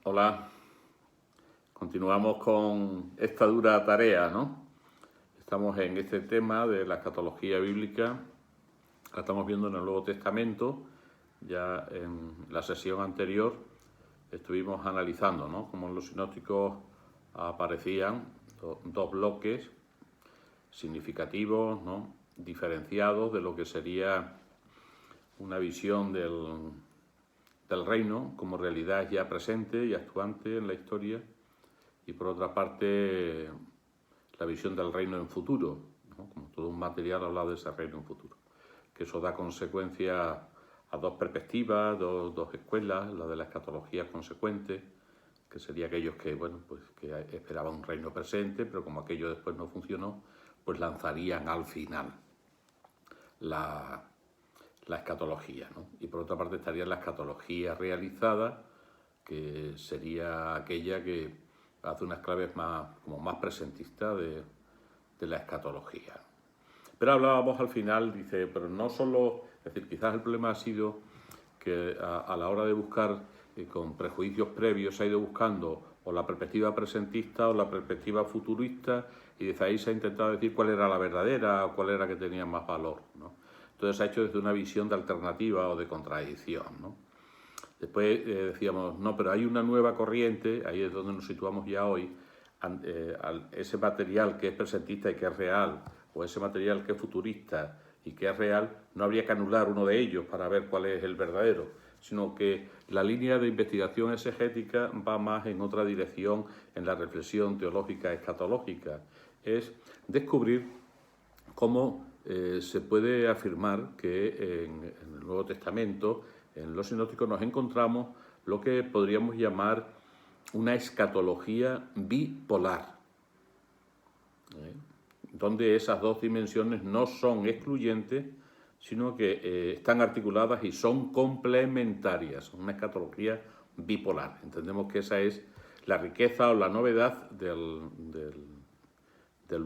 Hola, continuamos con esta dura tarea, ¿no? Estamos en este tema de la escatología bíblica, la estamos viendo en el Nuevo Testamento. Ya en la sesión anterior estuvimos analizando, ¿no?, cómo en los sinópticos aparecían dos bloques significativos, ¿no?, diferenciados de lo que sería una visión del reino como realidad ya presente y actuante en la historia, y por otra parte la visión del reino en futuro, ¿no?, como todo un material habla de ese reino en futuro, que eso da consecuencia a dos perspectivas, dos escuelas, la de la escatología consecuente, que sería aquellos que, bueno, pues que esperaban un reino presente, pero como aquello después no funcionó, pues lanzarían al final la escatología, ¿no? Y por otra parte estaría la escatología realizada, que sería aquella que hace unas claves como más presentistas de la escatología. Pero hablábamos al final, dice, pero no solo, es decir, quizás el problema ha sido que a la hora de buscar con prejuicios previos se ha ido buscando o la perspectiva presentista o la perspectiva futurista, y desde ahí se ha intentado decir cuál era la verdadera o cuál era que tenía más valor, ¿no? Entonces se ha hecho desde una visión de alternativa o de contradicción, ¿no? Después decíamos, no, pero hay una nueva corriente, ahí es donde nos situamos ya hoy, ese material que es presentista y que es real, o ese material que es futurista y que es real, no habría que anular uno de ellos para ver cuál es el verdadero, sino que la línea de investigación exegética va más en otra dirección en la reflexión teológica escatológica. Es descubrir cómo se puede afirmar que en el Nuevo Testamento, en los sinópticos, nos encontramos lo que podríamos llamar una escatología bipolar, donde esas dos dimensiones no son excluyentes, sino que están articuladas y son complementarias, una escatología bipolar. Entendemos que esa es la riqueza o la novedad del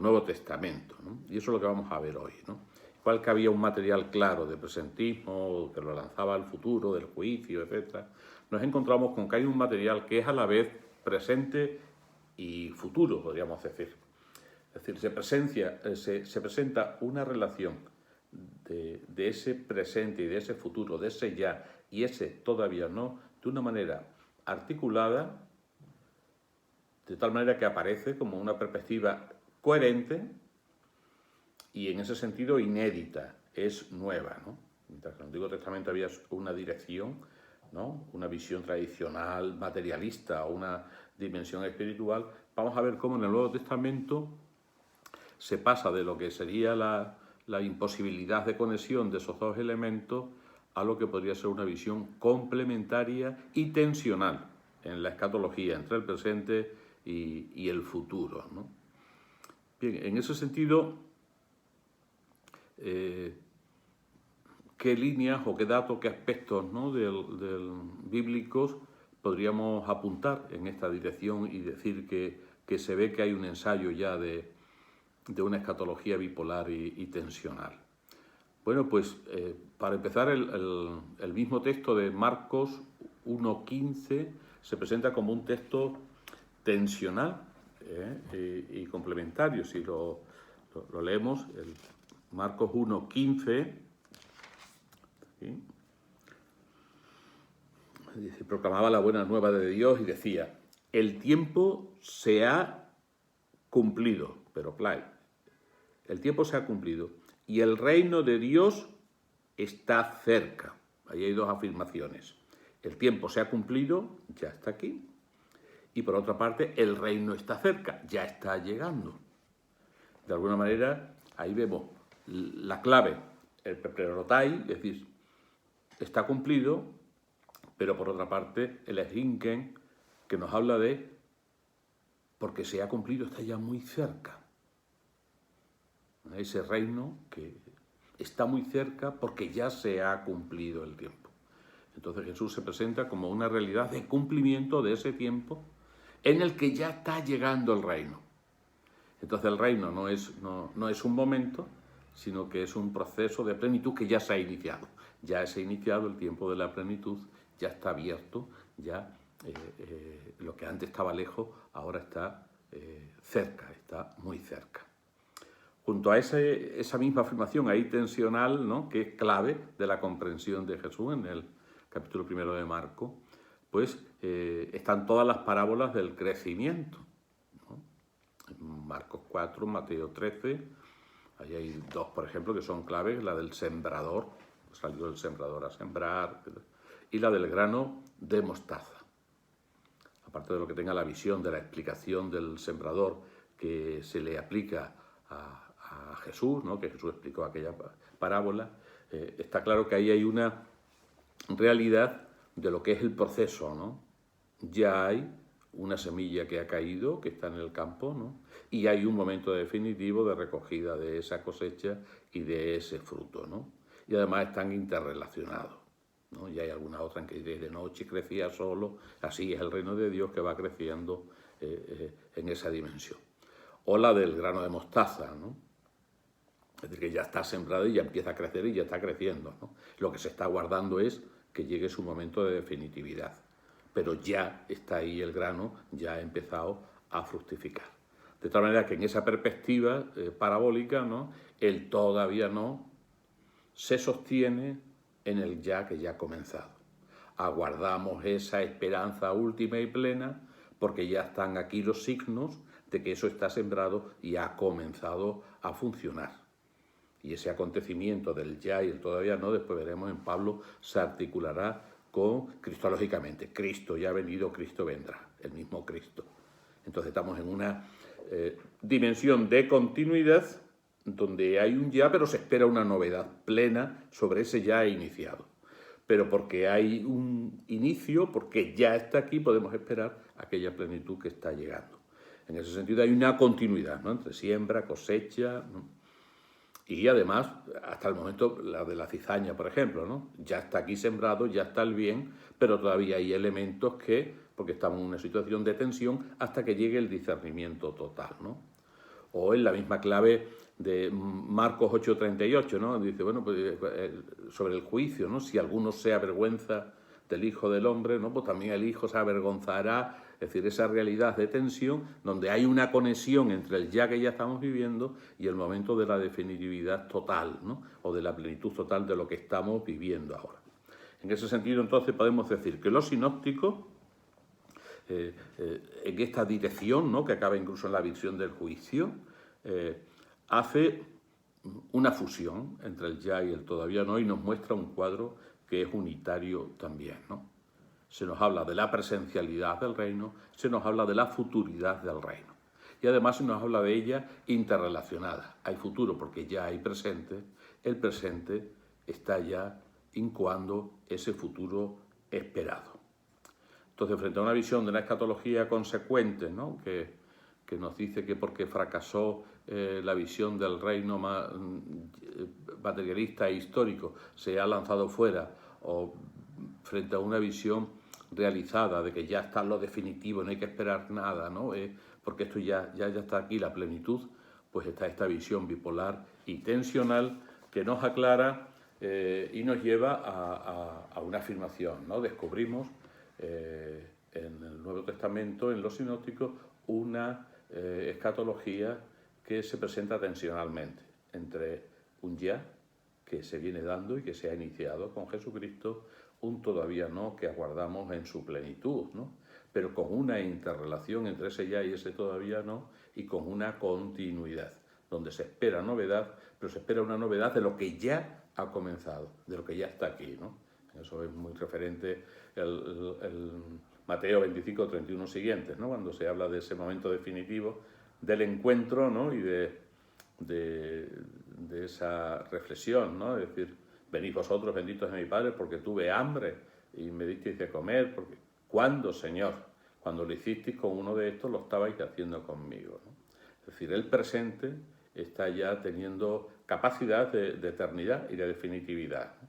Nuevo Testamento, ¿no? Y eso es lo que vamos a ver hoy, ¿no? Igual que había un material claro de presentismo, que lo lanzaba al futuro, del juicio, etc., nos encontramos con que hay un material que es a la vez presente y futuro, podríamos decir. Es decir, se presenta una relación de ese presente y de ese futuro, de ese ya y ese todavía no, de una manera articulada, de tal manera que aparece como una perspectiva coherente y en ese sentido inédita, es nueva, ¿no? Mientras que en el Antiguo Testamento había una dirección, ¿no?, una visión tradicional, materialista, o una dimensión espiritual, vamos a ver cómo en el Nuevo Testamento se pasa de lo que sería la imposibilidad de conexión de esos dos elementos a lo que podría ser una visión complementaria y tensional en la escatología entre el presente y el futuro, ¿no? Bien, en ese sentido, ¿qué líneas o qué datos, qué aspectos, ¿no?, bíblicos podríamos apuntar en esta dirección y decir que se ve que hay un ensayo ya de una escatología bipolar y tensional? Bueno, pues para empezar, el mismo texto de Marcos 1:15 se presenta como un texto tensional y complementario. Si lo leemos, el Marcos 1:15, ¿sí?, dice, proclamaba la buena nueva de Dios y decía, el tiempo se ha cumplido, pero play, el tiempo se ha cumplido y el reino de Dios está cerca. Ahí hay dos afirmaciones. El tiempo se ha cumplido, ya está aquí. Y por otra parte, el reino está cerca, ya está llegando. De alguna manera, ahí vemos la clave, el preperotai, es decir, está cumplido, pero por otra parte, el esrinken, que nos habla de, porque se ha cumplido, está ya muy cerca. Ese reino que está muy cerca porque ya se ha cumplido el tiempo. Entonces Jesús se presenta como una realidad de cumplimiento de ese tiempo en el que ya está llegando el reino. Entonces el reino no es un momento, sino que es un proceso de plenitud que ya se ha iniciado. Ya se ha iniciado el tiempo de la plenitud, ya está abierto, ya Lo que antes estaba lejos, ahora está cerca, está muy cerca. Junto a esa misma afirmación ahí tensional, ¿no?, que es clave de la comprensión de Jesús en el capítulo 1 de Marcos, pues están todas las parábolas del crecimiento, ¿no? En Marcos 4, Mateo 13, ahí hay dos, por ejemplo, que son claves, la del sembrador, salió el sembrador a sembrar, y la del grano de mostaza. Aparte de lo que tenga la visión de la explicación del sembrador que se le aplica a Jesús, ¿no?, que Jesús explicó aquella parábola, está claro que ahí hay una realidad de lo que es el proceso, ¿no? Ya hay una semilla que ha caído, que está en el campo, ¿no?, y hay un momento definitivo de recogida de esa cosecha y de ese fruto, ¿no? Y además están interrelacionados, ¿no? Y hay alguna otra en que de noche crecía solo, así es el reino de Dios que va creciendo en esa dimensión. O la del grano de mostaza, ¿no? Es decir, que ya está sembrado y ya empieza a crecer y ya está creciendo, ¿no? Lo que se está guardando es que llegue su momento de definitividad, pero ya está ahí el grano, ya ha empezado a fructificar. De tal manera que en esa perspectiva parabólica, ¿no?, el todavía no se sostiene en el ya que ya ha comenzado. Aguardamos esa esperanza última y plena porque ya están aquí los signos de que eso está sembrado y ha comenzado a funcionar. Y ese acontecimiento del ya y el todavía no, después veremos en Pablo, se articulará con cristológicamente. Cristo ya ha venido, Cristo vendrá, el mismo Cristo. Entonces estamos en una dimensión de continuidad donde hay un ya, pero se espera una novedad plena sobre ese ya iniciado. Pero porque hay un inicio, porque ya está aquí, podemos esperar aquella plenitud que está llegando. En ese sentido hay una continuidad, ¿no?, entre siembra, cosecha, ¿no? Y además, hasta el momento, la de la cizaña, por ejemplo, ¿no? Ya está aquí sembrado, ya está el bien, pero todavía hay elementos que, porque estamos en una situación de tensión, hasta que llegue el discernimiento total, ¿no? O en la misma clave de Marcos 8:38, ¿no? Dice, bueno, pues, sobre el juicio, ¿no? Si alguno se avergüenza del Hijo del Hombre, ¿no?, pues también el Hijo se avergonzará. Es decir, esa realidad de tensión donde hay una conexión entre el ya que ya estamos viviendo y el momento de la definitividad total, ¿no?, o de la plenitud total de lo que estamos viviendo ahora. En ese sentido, entonces, podemos decir que los sinópticos, en esta dirección, ¿no?, que acaba incluso en la visión del juicio, hace una fusión entre el ya y el todavía no y nos muestra un cuadro que es unitario también, ¿no? Se nos habla de la presencialidad del reino, se nos habla de la futuridad del reino. Y además se nos habla de ella interrelacionada. Hay futuro porque ya hay presente, el presente está ya incoando ese futuro esperado. Entonces, frente a una visión de una escatología consecuente, ¿no?, que nos dice que porque fracasó la visión del reino materialista e histórico se ha lanzado fuera, o frente a una visión realizada de que ya está lo definitivo, no hay que esperar nada, ¿no?, porque esto ya está aquí, la plenitud, pues está esta visión bipolar y tensional que nos aclara y nos lleva a una afirmación, ¿no? Descubrimos en el Nuevo Testamento, en los sinópticos, una escatología que se presenta tensionalmente entre un ya que se viene dando y que se ha iniciado con Jesucristo, un todavía no que aguardamos en su plenitud, ¿no?, pero con una interrelación entre ese ya y ese todavía no y con una continuidad, donde se espera novedad, pero se espera una novedad de lo que ya ha comenzado, de lo que ya está aquí, ¿no? Eso es muy referente el Mateo 25, 31 siguientes, ¿no?, cuando se habla de ese momento definitivo del encuentro, ¿no?, y de esa reflexión, ¿no?, es decir, venid vosotros benditos de mi Padre porque tuve hambre y me disteis de comer, porque ¿cuándo, Señor? Cuando lo hicisteis con uno de estos lo estabais haciendo conmigo, ¿no? Es decir, el presente está ya teniendo capacidad de eternidad y de definitividad, ¿no?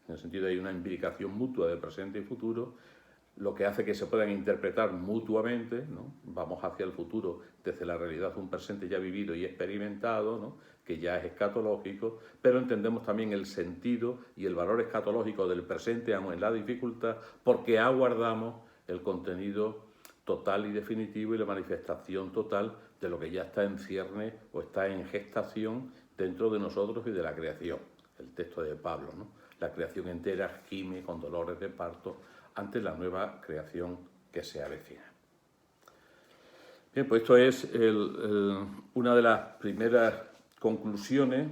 En el sentido de hay una imbricación mutua de presente y futuro, lo que hace que se puedan interpretar mutuamente, ¿no? Vamos hacia el futuro desde la realidad de un presente ya vivido y experimentado, ¿no?, que ya es escatológico, pero entendemos también el sentido y el valor escatológico del presente, aun en la dificultad, porque aguardamos el contenido total y definitivo y la manifestación total de lo que ya está en cierne o está en gestación dentro de nosotros y de la creación. El texto de Pablo, ¿no? La creación entera gime con dolores de parto ante la nueva creación que se avecina. Bien, pues esto es una de las primeras conclusiones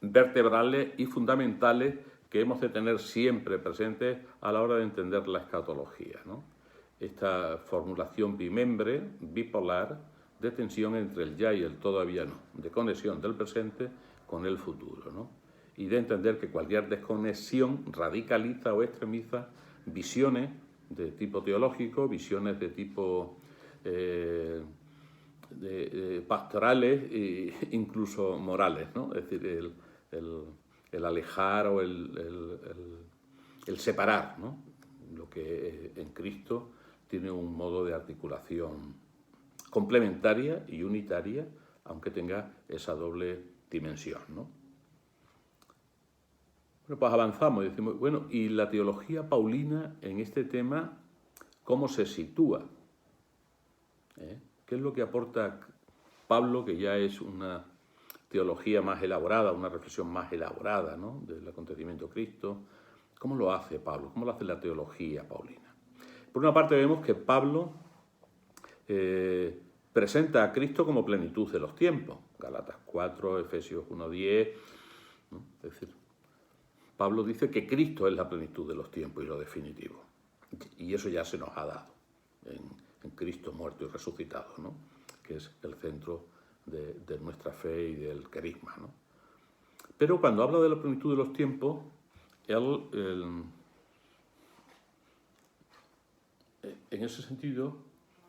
vertebrales y fundamentales que hemos de tener siempre presentes a la hora de entender la escatología, ¿no? Esta formulación bimembre, bipolar, de tensión entre el ya y el todavía no, de conexión del presente con el futuro, ¿no? Y de entender que cualquier desconexión radicaliza o extremiza visiones de tipo teológico, visiones de tipo pastorales e incluso morales, ¿no? Es decir, el alejar o el separar, ¿no? Lo que en Cristo tiene un modo de articulación complementaria y unitaria, aunque tenga esa doble dimensión, ¿no? Bueno, pues avanzamos y decimos, bueno, ¿y la teología paulina en este tema cómo se sitúa? ¿Qué es lo que aporta Pablo, que ya es una teología más elaborada, una reflexión más elaborada, ¿no?, del acontecimiento de Cristo? ¿Cómo lo hace Pablo? ¿Cómo lo hace la teología paulina? Por una parte vemos que Pablo presenta a Cristo como plenitud de los tiempos. Gálatas 4, Efesios 1:10, ¿no? Es decir, Pablo dice que Cristo es la plenitud de los tiempos y lo definitivo. Y eso ya se nos ha dado en Cristo muerto y resucitado, ¿no?, que es el centro de nuestra fe y del carisma, ¿no? Pero cuando habla de la plenitud de los tiempos, él en ese sentido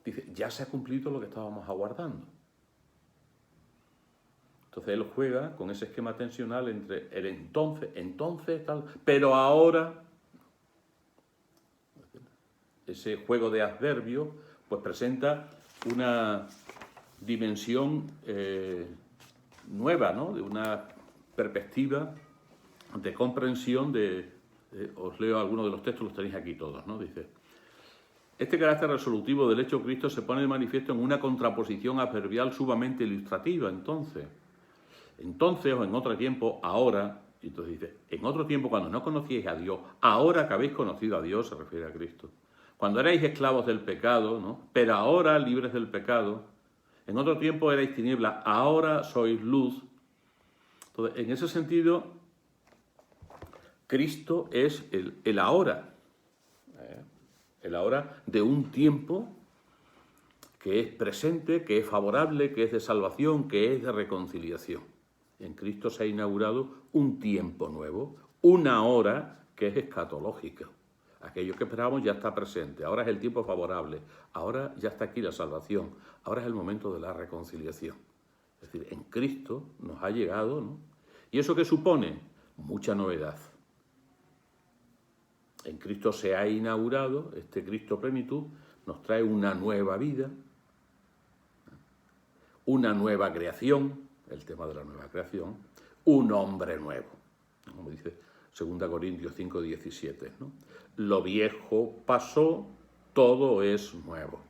dice, ya se ha cumplido lo que estábamos aguardando. Entonces él juega con ese esquema tensional entre el entonces tal, pero ahora. Ese juego de adverbios pues presenta una dimensión nueva, ¿no?, de una perspectiva de comprensión os leo algunos de los textos, los tenéis aquí todos, ¿no? Dice, este carácter resolutivo del hecho Cristo se pone de manifiesto en una contraposición adverbial sumamente ilustrativa, entonces o en otro tiempo, ahora. Y entonces dice, en otro tiempo cuando no conocíais a Dios, ahora que habéis conocido a Dios, se refiere a Cristo. Cuando erais esclavos del pecado, ¿no?, pero ahora libres del pecado. En otro tiempo erais tinieblas, ahora sois luz. Entonces, en ese sentido, Cristo es el ahora. El ahora de un tiempo que es presente, que es favorable, que es de salvación, que es de reconciliación. En Cristo se ha inaugurado un tiempo nuevo, una hora que es escatológica. Aquello que esperábamos ya está presente, ahora es el tiempo favorable, ahora ya está aquí la salvación, ahora es el momento de la reconciliación. Es decir, en Cristo nos ha llegado, ¿no? ¿Y eso qué supone? Mucha novedad. En Cristo se ha inaugurado, este Cristo plenitud nos trae una nueva vida, una nueva creación, el tema de la nueva creación, un hombre nuevo, como dice 2 Corintios 5:17, ¿no? Lo viejo pasó, todo es nuevo.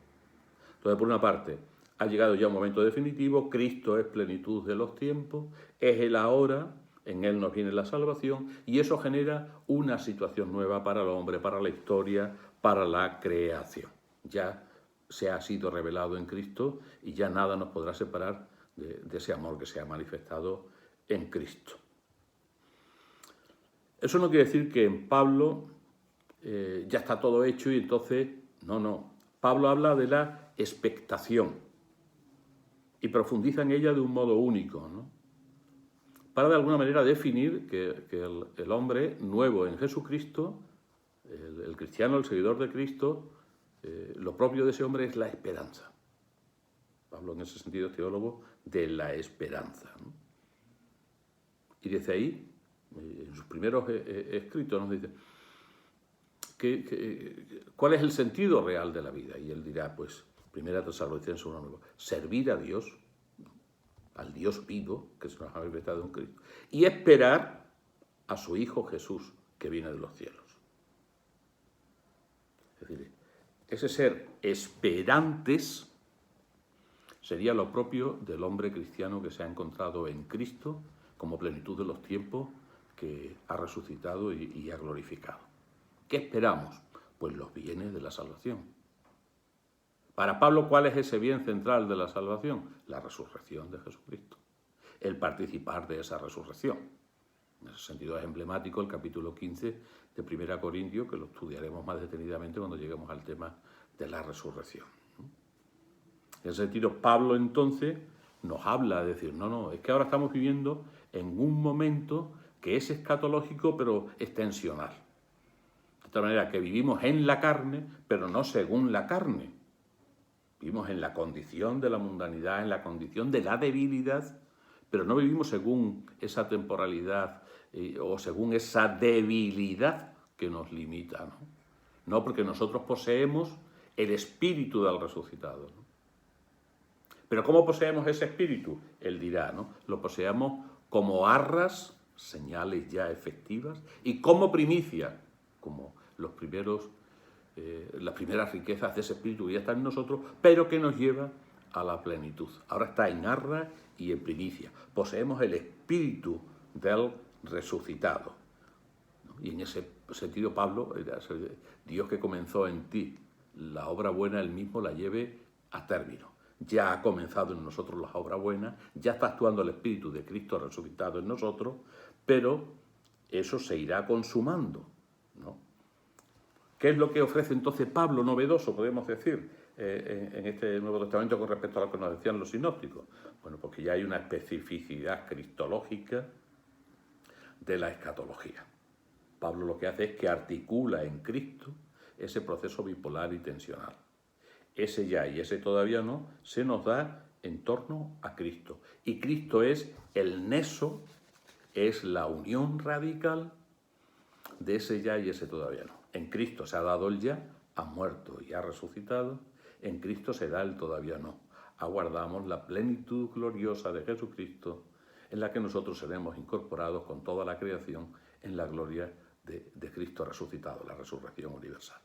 Entonces, por una parte, ha llegado ya un momento definitivo, Cristo es plenitud de los tiempos, es el ahora, en Él nos viene la salvación, y eso genera una situación nueva para el hombre, para la historia, para la creación. Ya se ha sido revelado en Cristo y ya nada nos podrá separar de ese amor que se ha manifestado en Cristo. Eso no quiere decir que en Pablo ya está todo hecho y entonces, no. Pablo habla de la expectación y profundiza en ella de un modo único, ¿no?, para de alguna manera definir que el hombre nuevo en Jesucristo, el cristiano, el seguidor de Cristo, lo propio de ese hombre es la esperanza. Pablo en ese sentido es teólogo de la esperanza, ¿no? Y desde ahí, en sus primeros escritos nos dice, ¿cuál es el sentido real de la vida? Y él dirá, pues, 1 Tesalonicenses 1:9, servir a Dios, al Dios vivo, que se nos ha manifestado en Cristo, y esperar a su Hijo Jesús, que viene de los cielos. Es decir, ese ser esperantes sería lo propio del hombre cristiano que se ha encontrado en Cristo como plenitud de los tiempos, que ha resucitado y ha glorificado. ¿Qué esperamos? Pues los bienes de la salvación. Para Pablo, ¿cuál es ese bien central de la salvación? La resurrección de Jesucristo. El participar de esa resurrección. En ese sentido es emblemático el capítulo 15 de 1 Corintios, que lo estudiaremos más detenidamente cuando lleguemos al tema de la resurrección. En ese sentido, Pablo entonces nos habla de decir, no, es que ahora estamos viviendo en un momento que es escatológico, pero extensional. De tal manera que vivimos en la carne, pero no según la carne. Vivimos en la condición de la mundanidad, en la condición de la debilidad, pero no vivimos según esa temporalidad o según esa debilidad que nos limita, ¿no? No, porque nosotros poseemos el espíritu del resucitado, ¿no? Pero ¿cómo poseemos ese espíritu? Él dirá, ¿no? Lo poseemos como arras, señales ya efectivas, y como primicia, como los primeros, las primeras riquezas de ese espíritu que ya están en nosotros, pero que nos lleva a la plenitud. Ahora está en arras y en primicia. Poseemos el espíritu del resucitado, ¿no? Y en ese sentido, Pablo, Dios que comenzó en ti la obra buena, él mismo la lleve a término. Ya ha comenzado en nosotros la obra buena, ya está actuando el Espíritu de Cristo resucitado en nosotros, pero eso se irá consumando, ¿no? ¿Qué es lo que ofrece entonces Pablo novedoso, podemos decir, en este Nuevo Testamento con respecto a lo que nos decían los sinópticos? Bueno, porque ya hay una especificidad cristológica de la escatología. Pablo lo que hace es que articula en Cristo ese proceso bipolar y tensional. Ese ya y ese todavía no se nos da en torno a Cristo. Y Cristo es el nexo, es la unión radical de ese ya y ese todavía no. En Cristo se ha dado el ya, ha muerto y ha resucitado. En Cristo se da el todavía no. Aguardamos la plenitud gloriosa de Jesucristo, en la que nosotros seremos incorporados con toda la creación en la gloria de Cristo resucitado, la resurrección universal.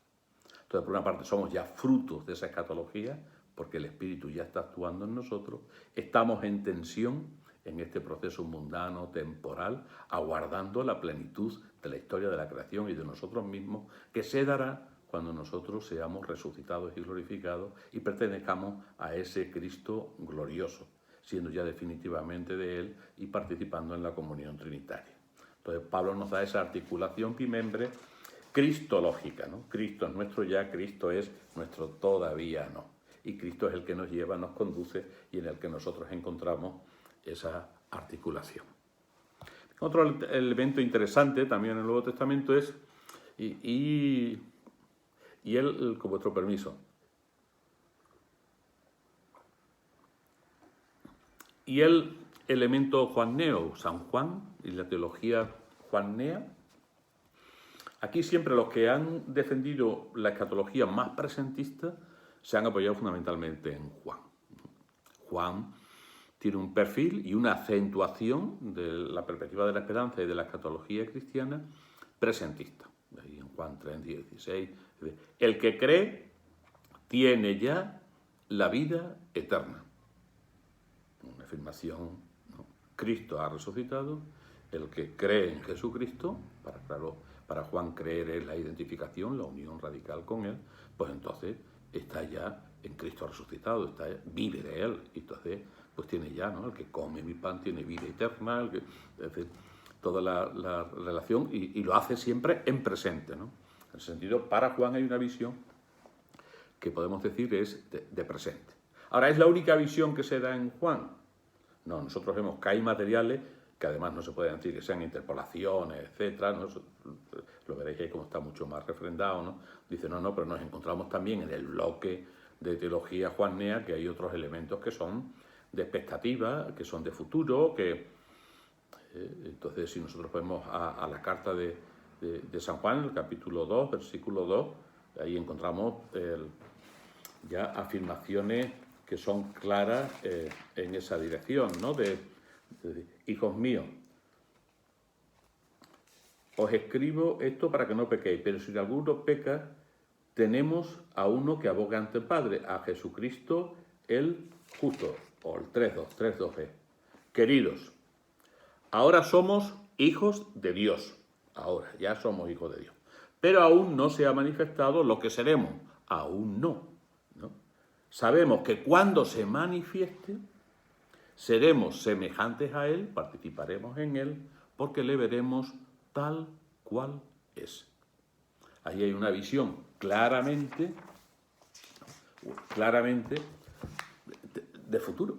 Entonces, por una parte, somos ya frutos de esa escatología, porque el Espíritu ya está actuando en nosotros. Estamos en tensión en este proceso mundano, temporal, aguardando la plenitud de la historia de la creación y de nosotros mismos, que se dará cuando nosotros seamos resucitados y glorificados y pertenezcamos a ese Cristo glorioso, siendo ya definitivamente de Él y participando en la comunión trinitaria. Entonces, Pablo nos da esa articulación bimembre cristológica, ¿no? Cristo es nuestro ya, Cristo es nuestro todavía no. Y Cristo es el que nos lleva, nos conduce y en el que nosotros encontramos esa articulación. Otro elemento interesante también en el Nuevo Testamento es, y él, con vuestro permiso, y el elemento juanneo, San Juan y la teología juannea. Aquí siempre los que han defendido la escatología más presentista se han apoyado fundamentalmente en Juan. Juan tiene un perfil y una acentuación de la perspectiva de la esperanza y de la escatología cristiana presentista. Ahí en Juan 3, 16, el que cree tiene ya la vida eterna. Una afirmación, ¿no? Cristo ha resucitado, el que cree en Jesucristo, para Juan creer es la identificación, la unión radical con Él, pues entonces está ya en Cristo resucitado, vive de Él, y entonces pues tiene ya, ¿no? El que come mi pan tiene vida eterna, es decir, toda la relación, y lo hace siempre en presente, ¿no? En ese sentido, para Juan hay una visión que podemos decir es de presente. Ahora, ¿es la única visión que se da en Juan? No, nosotros vemos que hay materiales que además no se pueden decir que sean interpolaciones, etcétera, ¿no? Lo veréis ahí como está mucho más refrendado, ¿no? Dice, no, pero nos encontramos también en el bloque de teología juannea que hay otros elementos que son de expectativa, que son de futuro, entonces si nosotros vemos a la carta de San Juan, el capítulo 2, versículo 2, ahí encontramos ya afirmaciones que son claras en esa dirección, ¿no? Hijos míos, os escribo esto para que no pequéis, pero si alguno peca, tenemos a uno que aboga ante el Padre, a Jesucristo el justo, o el 3.2, queridos, ahora somos hijos de Dios, ahora ya somos hijos de Dios, pero aún no se ha manifestado lo que seremos, aún no, ¿no? Sabemos que cuando se manifieste, seremos semejantes a Él, participaremos en Él, porque le veremos tal cual es. Ahí hay una visión claramente de futuro.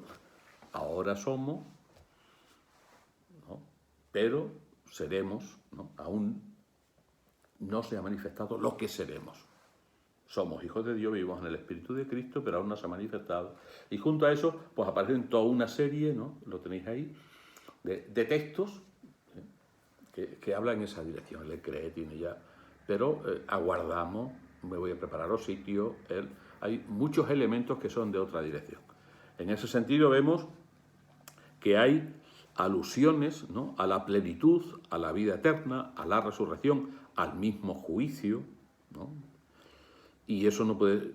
Ahora somos, ¿no? Pero seremos, ¿no? Aún no se ha manifestado lo que seremos. Somos hijos de Dios, vivimos en el Espíritu de Cristo, pero aún no se ha manifestado. Y junto a eso, pues aparecen toda una serie, ¿no? Lo tenéis ahí, de textos que hablan en esa dirección. El cree tiene ya, pero aguardamos, me voy a preparar los sitios. Hay muchos elementos que son de otra dirección. En ese sentido vemos que hay alusiones, ¿no? A la plenitud, a la vida eterna, a la resurrección, al mismo juicio, ¿no? Y eso no puede,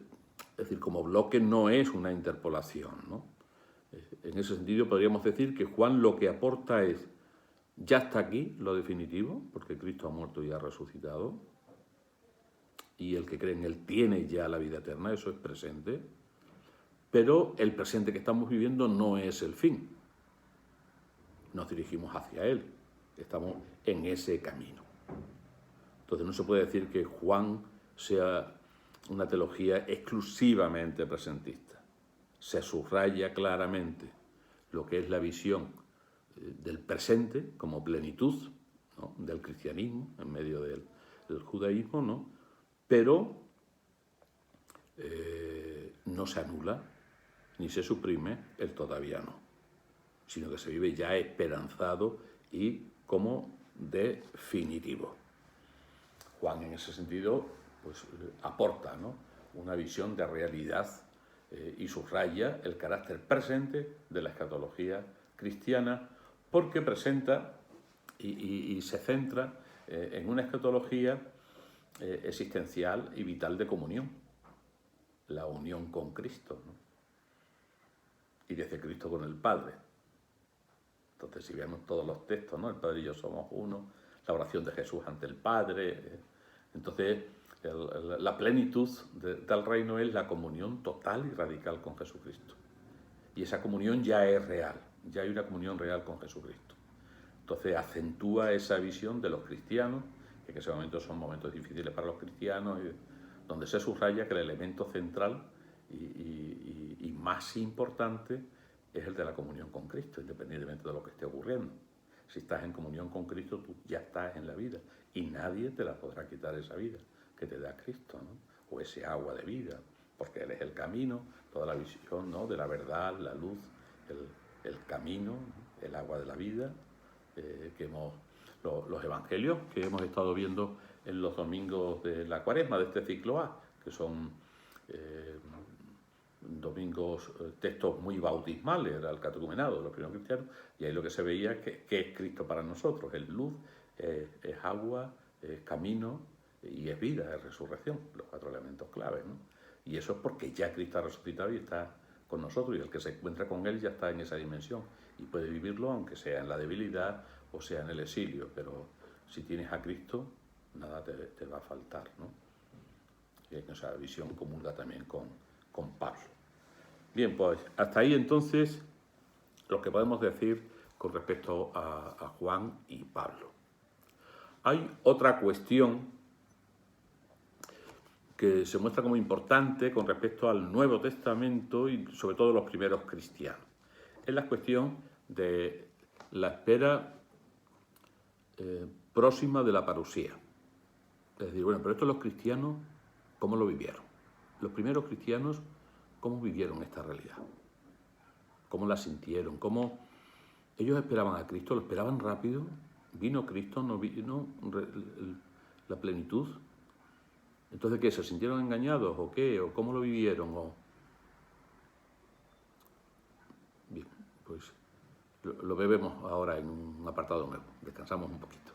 es decir, como bloque no es una interpolación, ¿no? En ese sentido podríamos decir que Juan lo que aporta es, ya está aquí lo definitivo, porque Cristo ha muerto y ha resucitado, y el que cree en Él tiene ya la vida eterna, eso es presente, pero el presente que estamos viviendo no es el fin. Nos dirigimos hacia Él, estamos en ese camino. Entonces no se puede decir que Juan sea una teología exclusivamente presentista. Se subraya claramente lo que es la visión del presente como plenitud, ¿no? Del cristianismo en medio del judaísmo, ¿no? Pero no se anula ni se suprime el todavía no, sino que se vive ya esperanzado y como definitivo. Juan en ese sentido pues aporta, ¿no? Una visión de realidad y subraya el carácter presente de la escatología cristiana, porque presenta y se centra en una escatología existencial y vital de comunión, la unión con Cristo, ¿no? Y desde Cristo con el Padre. Entonces, si vemos todos los textos, ¿no? El Padre y yo somos uno, la oración de Jesús ante el Padre. Entonces, la plenitud del reino es la comunión total y radical con Jesucristo. Y esa comunión ya es real, ya hay una comunión real con Jesucristo. Entonces, acentúa esa visión de los cristianos, que en ese momento son momentos difíciles para los cristianos, donde se subraya que el elemento central y más importante es el de la comunión con Cristo, independientemente de lo que esté ocurriendo. Si estás en comunión con Cristo, tú ya estás en la vida y nadie te la podrá quitar esa vida que te da Cristo, ¿no? O ese agua de vida, porque Él es el camino, toda la visión, ¿no? De la verdad, la luz, el camino, ¿no? El agua de la vida, los evangelios que hemos estado viendo en los domingos de la Cuaresma, de este ciclo A, que son domingos, textos muy bautismales, era el catecumenado de los primeros cristianos, y ahí lo que se veía es que es Cristo para nosotros, es luz, es agua, es camino y es vida, es resurrección, los 4 elementos claves, ¿no? Y eso es porque ya Cristo ha resucitado y está con nosotros, y el que se encuentra con Él ya está en esa dimensión y puede vivirlo aunque sea en la debilidad o sea en el exilio, pero si tienes a Cristo, nada te va a faltar, ¿no? Y en esa visión comulga también con Pablo. Bien, pues hasta ahí entonces lo que podemos decir con respecto a Juan y Pablo. Hay otra cuestión que se muestra como importante con respecto al Nuevo Testamento y sobre todo los primeros cristianos. Es la cuestión de la espera próxima de la parusía. Es decir, bueno, pero esto los cristianos, ¿cómo lo vivieron? Los primeros cristianos, ¿cómo vivieron esta realidad? ¿Cómo la sintieron? ¿Cómo ellos esperaban a Cristo? ¿Lo esperaban rápido? ¿Vino Cristo? ¿No vino la plenitud? Entonces, ¿qué? ¿Se sintieron engañados o qué? ¿O cómo lo vivieron? Bien, pues lo bebemos ahora en un apartado nuevo. Descansamos un poquito.